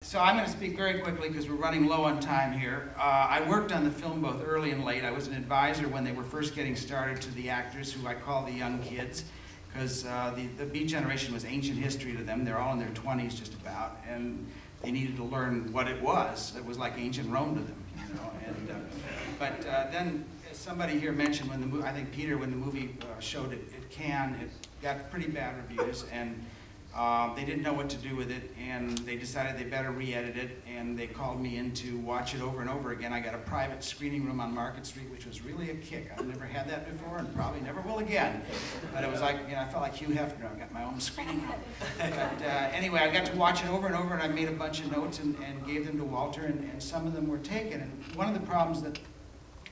So I'm going to speak very quickly because we're running low on time here. I worked on the film both early and late. I was an advisor when they were first getting started to the actors, who I call the young kids, because the Beat generation was ancient history to them. They're all in their 20s just about, and they needed to learn what it was. It was like ancient Rome to them, you know. But then, as somebody here mentioned, when the movie, I think Peter, when the movie showed it at Cannes, it got pretty bad reviews, and they didn't know what to do with it, and they decided they better re-edit it, and they called me in to watch it over and over again. I got a private screening room on Market Street, which was really a kick. I've never had that before, and probably never will again. But it was like, you know, I felt like Hugh Hefner. I got my own screening room. But anyway, I got to watch it over and over, and I made a bunch of notes and gave them to Walter, and some of them were taken. And one of the problems that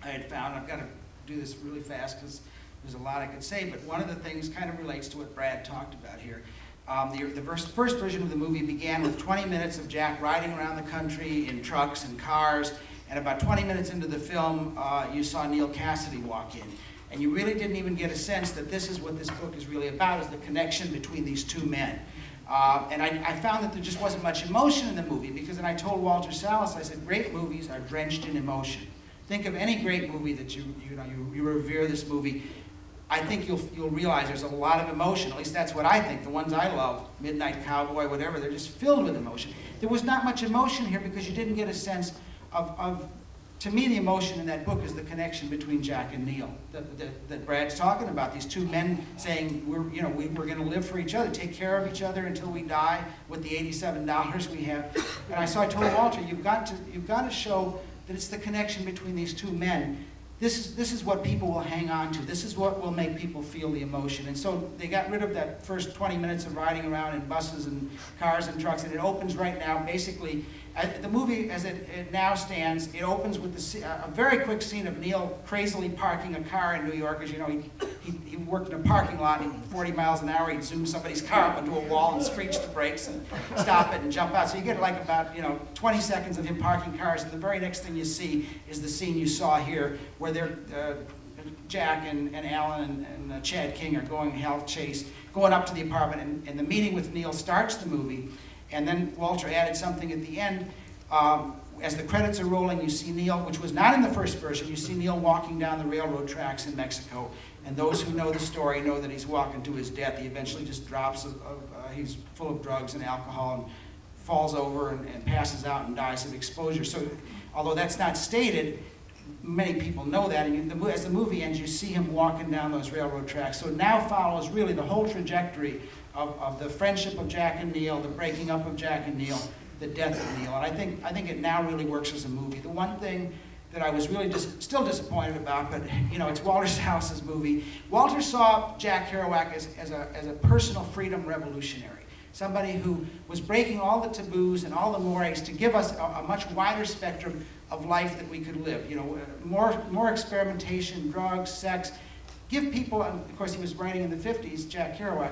I had found, I've got to do this really fast because there's a lot I could say, but one of the things kind of relates to what Brad talked about here. The first version of the movie began with 20 minutes of Jack riding around the country in trucks and cars, and about 20 minutes into the film, you saw Neal Cassady walk in. And you really didn't even get a sense that this is what this book is really about, is the connection between these two men. And I found that there just wasn't much emotion in the movie, because then I told Walter Salles, I said, great movies are drenched in emotion. Think of any great movie that you revere this movie. I think you'll realize there's a lot of emotion. At least that's what I think. The ones I love, Midnight Cowboy, whatever, they're just filled with emotion. There was not much emotion here because you didn't get a sense of to me, the emotion in that book is the connection between Jack and Neal that Brad's talking about. These two men saying, we're going to live for each other, take care of each other until we die with the $87 we have. And I told Walter, you've got to show that it's the connection between these two men. This is what people will hang on to. This is what will make people feel the emotion. And so they got rid of that first 20 minutes of riding around in buses and cars and trucks, and it opens right now. Basically, the movie, as it now stands, it opens with a very quick scene of Neal crazily parking a car in New York. As you know, he worked in a parking lot, and 40 miles an hour, he'd zoom somebody's car up into a wall and screech the brakes and stop it and jump out. So you get like about 20 seconds of him parking cars, and the very next thing you see is the scene you saw here, where Jack and Alan and Chad King are going health chase, going up to the apartment, and the meeting with Neal starts the movie. And then Walter added something at the end. As the credits are rolling, you see Neal, which was not in the first version, you see Neal walking down the railroad tracks in Mexico. And those who know the story know that he's walking to his death. He eventually just drops, he's full of drugs and alcohol, and falls over and passes out and dies of exposure. So although that's not stated, many people know that, and as the movie ends, you see him walking down those railroad tracks. So it now follows really the whole trajectory of the friendship of Jack and Neal, the breaking up of Jack and Neal, the death of Neal. And I think it now really works as a movie. The one thing that I was really still disappointed about, but it's Walter Salles' movie. Walter saw Jack Kerouac as a personal freedom revolutionary. Somebody who was breaking all the taboos and all the mores to give us a much wider spectrum of life that we could live. More experimentation, drugs, sex. Give people, and of course he was writing in the 50s, Jack Kerouac,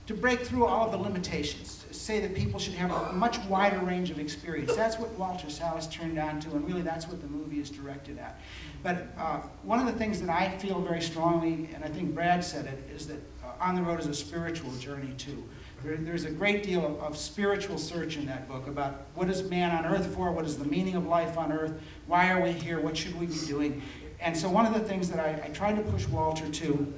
to break through all of the limitations. To say that people should have a much wider range of experience. That's what Walter Salles turned on to, and really that's what the movie is directed at. But one of the things that I feel very strongly, and I think Brad said it, is that On the Road is a spiritual journey too. There's a great deal of spiritual search in that book about what is man on earth for, what is the meaning of life on earth, why are we here, what should we be doing. And so one of the things that I tried to push Walter to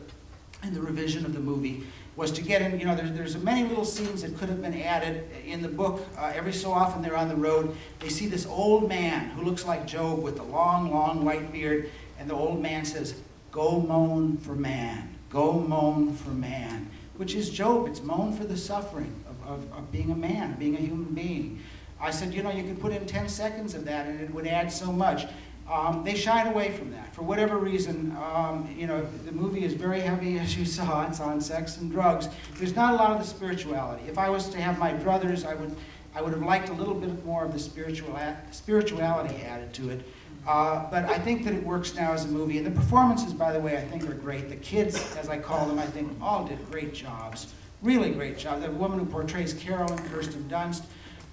in the revision of the movie was to get in, there's many little scenes that could have been added in the book. Every so often they're on the road, they see this old man who looks like Job with a long, long white beard, and the old man says, "Go moan for man, go moan for man," which is Job. It's moan for the suffering of being a man, being a human being. I said, you could put in 10 seconds of that and it would add so much. They shied away from that. For whatever reason, the movie is very heavy, as you saw. It's on sex and drugs. There's not a lot of the spirituality. If I was to have my druthers, I would have liked a little bit more of the spirituality added to it. But I think that it works now as a movie. And the performances, by the way, I think are great. The kids, as I call them, I think all did great jobs. Really great jobs. The woman who portrays Carolyn, Kirsten Dunst,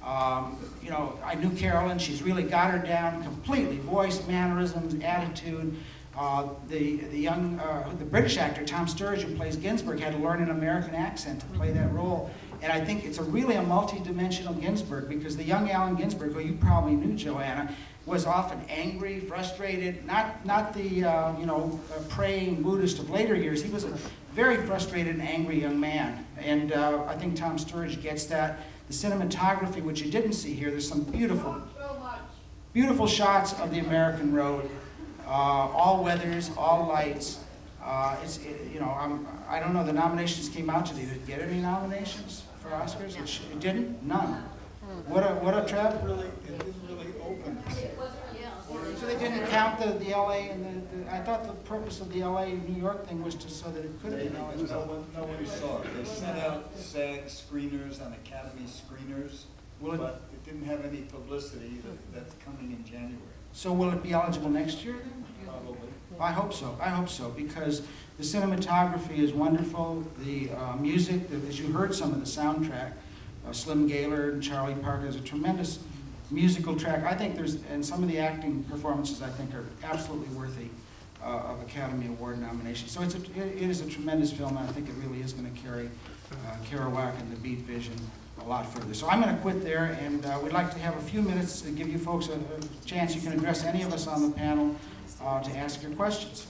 I knew Carolyn. She's really got her down completely. Voice, mannerisms, attitude. The British actor, Tom Sturridge, who plays Ginsberg, had to learn an American accent to play that role. And I think it's really a multi-dimensional Ginsberg, because the young Allen Ginsberg, who you probably knew, Joanna, was often angry, frustrated, not the praying Buddhist of later years. He was a very frustrated and angry young man. And I think Tom Sturridge gets that. The cinematography, which you didn't see here, there's some beautiful shots of the American road, all weathers, all lights. I don't know, the nominations came out today. Did it get any nominations for Oscars? It didn't? None. What a trap. It didn't really open. So they didn't count the LA and I thought the purpose of the LA New York thing was so that it could be eligible. Nobody saw it. They sent out SAG screeners and Academy screeners, but it didn't have any publicity that's coming in January. So will it be eligible next year then? Probably. I hope so. I hope so, because the cinematography is wonderful. The music, as you heard some of the soundtrack, Slim Gaylord and Charlie Parker, is a tremendous musical track. I think and some of the acting performances I think are absolutely worthy of Academy Award nominations. So it is a tremendous film, and I think it really is going to carry Kerouac and the Beat vision a lot further. So I'm going to quit there, and we'd like to have a few minutes to give you folks a chance. You can address any of us on the panel to ask your questions.